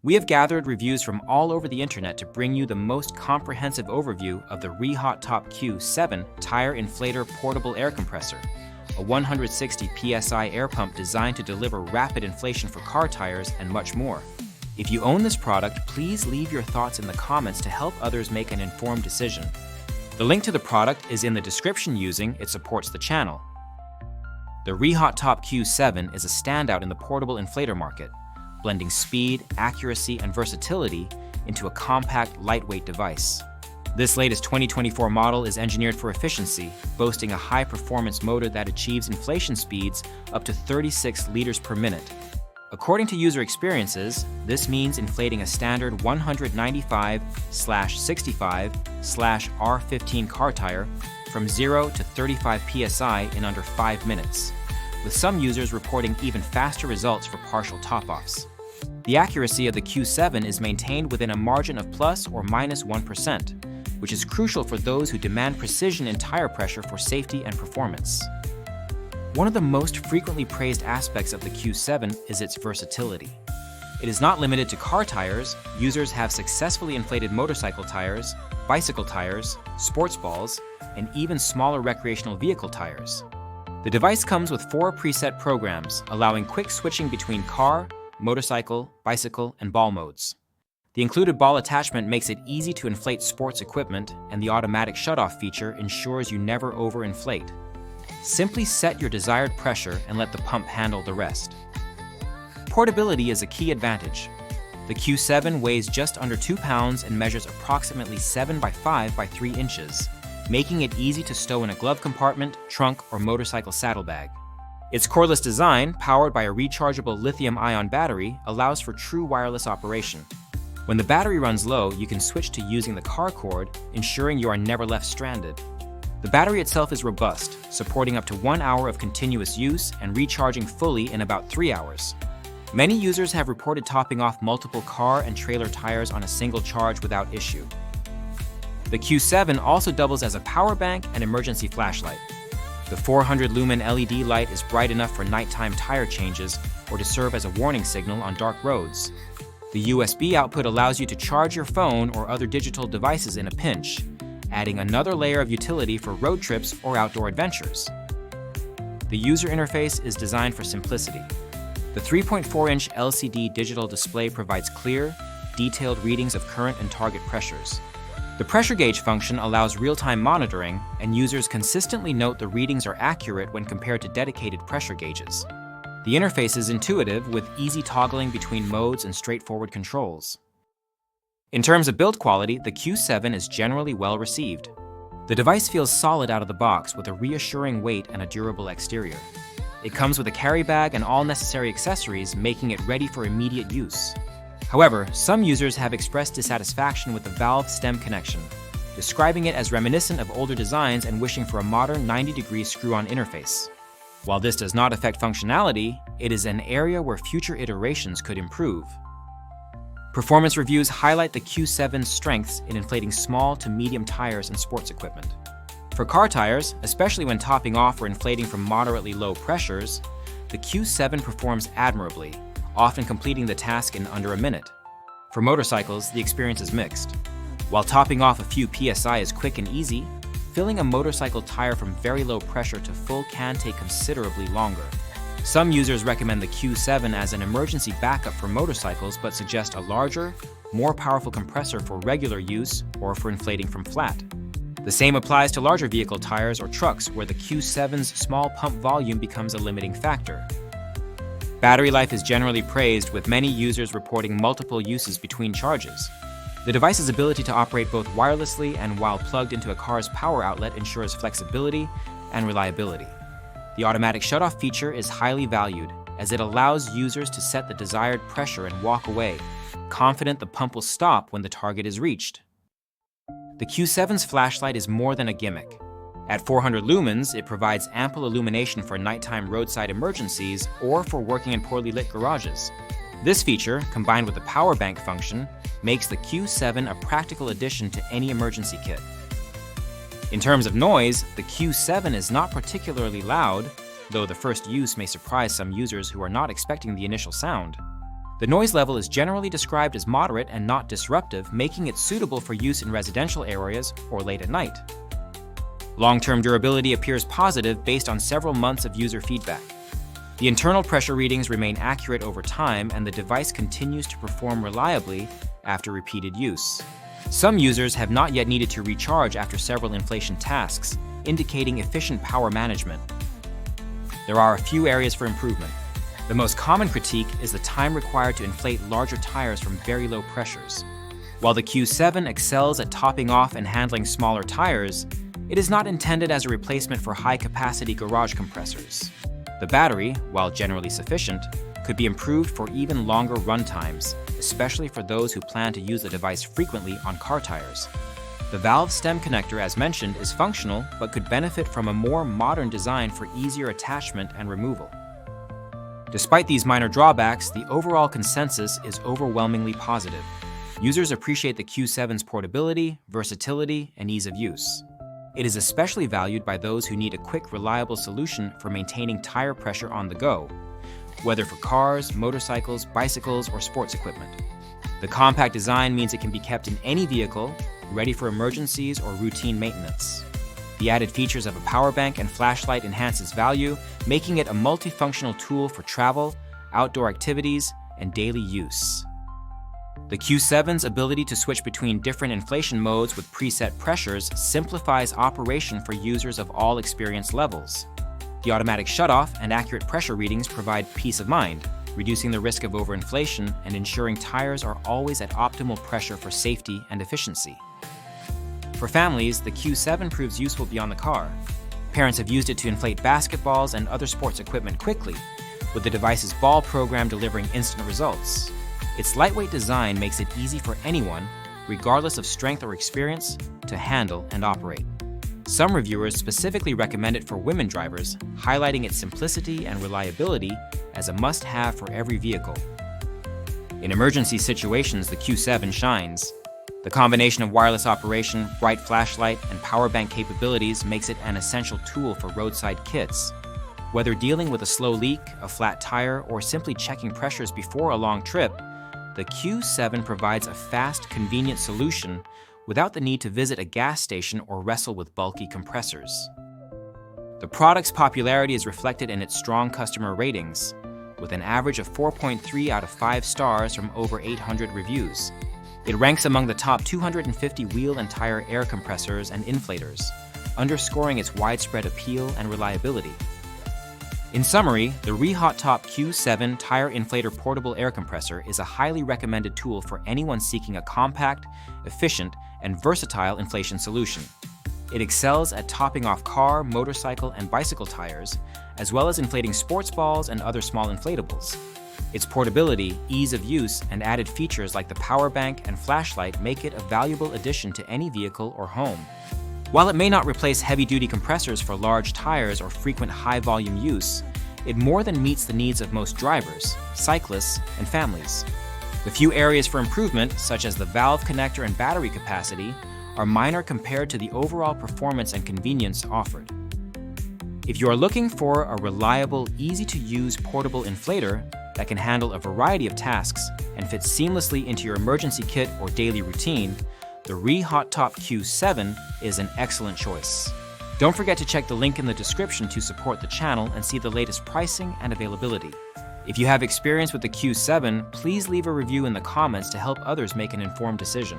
We have gathered reviews from all over the internet to bring you the most comprehensive overview of the REHOTTOP Q7 Tire Inflator-portable air compressor, a 160 psi air pump designed to deliver rapid inflation for car tires and much more. If you own this product, please leave your thoughts in the comments to help others make an informed decision. The link to the product is in the description using it supports the channel. The REHOTTOP Q7 is a standout in the portable inflator market, blending speed, accuracy, and versatility into a compact, lightweight device. This latest 2024 model is engineered for efficiency, boasting a high-performance motor that achieves inflation speeds up to 36 liters per minute. According to user experiences, this means inflating a standard 195/65/R15 car tire from 0 to 35 psi in under 5 minutes, with some users reporting even faster results for partial top-offs. The accuracy of the Q7 is maintained within a margin of plus or minus 1%, which is crucial for those who demand precision in tire pressure for safety and performance. One of the most frequently praised aspects of the Q7 is its versatility. It is not limited to car tires. Users have successfully inflated motorcycle tires, bicycle tires, sports balls, and even smaller recreational vehicle tires. The device comes with 4 preset programs, allowing quick switching between car, motorcycle, bicycle, and ball modes. The included ball attachment makes it easy to inflate sports equipment, and the automatic shutoff feature ensures you never overinflate. Simply set your desired pressure and let the pump handle the rest. Portability is a key advantage. The Q7 weighs just under 2 pounds and measures approximately 7 by 5 by 3 inches, making it easy to stow in a glove compartment, trunk, or motorcycle saddlebag. Its cordless design, powered by a rechargeable lithium-ion battery, allows for true wireless operation. When the battery runs low, you can switch to using the car cord, ensuring you are never left stranded. The battery itself is robust, supporting up to 1 hour of continuous use and recharging fully in about 3 hours. Many users have reported topping off multiple car and trailer tires on a single charge without issue. The Q7 also doubles as a power bank and emergency flashlight. The 400 lumen LED light is bright enough for nighttime tire changes or to serve as a warning signal on dark roads. The USB output allows you to charge your phone or other digital devices in a pinch, adding another layer of utility for road trips or outdoor adventures. The user interface is designed for simplicity. The 3.4-inch LCD digital display provides clear, detailed readings of current and target pressures. The pressure gauge function allows real-time monitoring, and users consistently note the readings are accurate when compared to dedicated pressure gauges. The interface is intuitive, with easy toggling between modes and straightforward controls. In terms of build quality, the Q7 is generally well received. The device feels solid out of the box with a reassuring weight and a durable exterior. It comes with a carry bag and all necessary accessories, making it ready for immediate use. However, some users have expressed dissatisfaction with the valve stem connection, describing it as reminiscent of older designs and wishing for a modern 90-degree screw-on interface. While this does not affect functionality, it is an area where future iterations could improve. Performance reviews highlight the Q7's strengths in inflating small to medium tires and sports equipment. For car tires, especially when topping off or inflating from moderately low pressures, the Q7 performs admirably, often completing the task in under a minute. For motorcycles, the experience is mixed. While topping off a few psi is quick and easy, filling a motorcycle tire from very low pressure to full can take considerably longer. Some users recommend the Q7 as an emergency backup for motorcycles, but suggest a larger, more powerful compressor for regular use or for inflating from flat. The same applies to larger vehicle tires or trucks, where the Q7's small pump volume becomes a limiting factor. Battery life is generally praised, with many users reporting multiple uses between charges. The device's ability to operate both wirelessly and while plugged into a car's power outlet ensures flexibility and reliability. The automatic shutoff feature is highly valued, as it allows users to set the desired pressure and walk away, confident the pump will stop when the target is reached. The Q7's flashlight is more than a gimmick. At 400 lumens, it provides ample illumination for nighttime roadside emergencies or for working in poorly lit garages. This feature, combined with the power bank function, makes the Q7 a practical addition to any emergency kit. In terms of noise, the Q7 is not particularly loud, though the first use may surprise some users who are not expecting the initial sound. The noise level is generally described as moderate and not disruptive, making it suitable for use in residential areas or late at night. Long-term durability appears positive based on several months of user feedback. The internal pressure readings remain accurate over time, and the device continues to perform reliably after repeated use. Some users have not yet needed to recharge after several inflation tasks, indicating efficient power management. There are a few areas for improvement. The most common critique is the time required to inflate larger tires from very low pressures. While the Q7 excels at topping off and handling smaller tires, it is not intended as a replacement for high-capacity garage compressors. The battery, while generally sufficient, could be improved for even longer run times, especially for those who plan to use the device frequently on car tires. The valve stem connector, as mentioned, is functional but could benefit from a more modern design for easier attachment and removal. Despite these minor drawbacks, the overall consensus is overwhelmingly positive. Users appreciate the Q7's portability, versatility, and ease of use. It is especially valued by those who need a quick, reliable solution for maintaining tire pressure on the go, whether for cars, motorcycles, bicycles, or sports equipment. The compact design means it can be kept in any vehicle, ready for emergencies or routine maintenance. The added features of a power bank and flashlight enhances value, making it a multifunctional tool for travel, outdoor activities, and daily use. The Q7's ability to switch between different inflation modes with preset pressures simplifies operation for users of all experience levels. The automatic shutoff and accurate pressure readings provide peace of mind, reducing the risk of overinflation and ensuring tires are always at optimal pressure for safety and efficiency. For families, the Q7 proves useful beyond the car. Parents have used it to inflate basketballs and other sports equipment quickly, with the device's ball program delivering instant results. Its lightweight design makes it easy for anyone, regardless of strength or experience, to handle and operate. Some reviewers specifically recommend it for women drivers, highlighting its simplicity and reliability as a must-have for every vehicle. In emergency situations, the Q7 shines. The combination of wireless operation, bright flashlight, and power bank capabilities makes it an essential tool for roadside kits. Whether dealing with a slow leak, a flat tire, or simply checking pressures before a long trip, the Q7 provides a fast, convenient solution without the need to visit a gas station or wrestle with bulky compressors. The product's popularity is reflected in its strong customer ratings, with an average of 4.3 out of 5 stars from over 800 reviews. It ranks among the top 250 wheel and tire air compressors and inflators, underscoring its widespread appeal and reliability. In summary, the REHOTTOP Q7 Tire Inflator-portable air compressor is a highly recommended tool for anyone seeking a compact, efficient, and versatile inflation solution. It excels at topping off car, motorcycle, and bicycle tires, as well as inflating sports balls and other small inflatables. Its portability, ease of use, and added features like the power bank and flashlight make it a valuable addition to any vehicle or home. While it may not replace heavy-duty compressors for large tires or frequent high-volume use, it more than meets the needs of most drivers, cyclists, and families. The few areas for improvement, such as the valve connector and battery capacity, are minor compared to the overall performance and convenience offered. If you are looking for a reliable, easy-to-use portable inflator that can handle a variety of tasks and fits seamlessly into your emergency kit or daily routine, the REHOTTOP Q7 is an excellent choice. Don't forget to check the link in the description to support the channel and see the latest pricing and availability. If you have experience with the Q7, please leave a review in the comments to help others make an informed decision.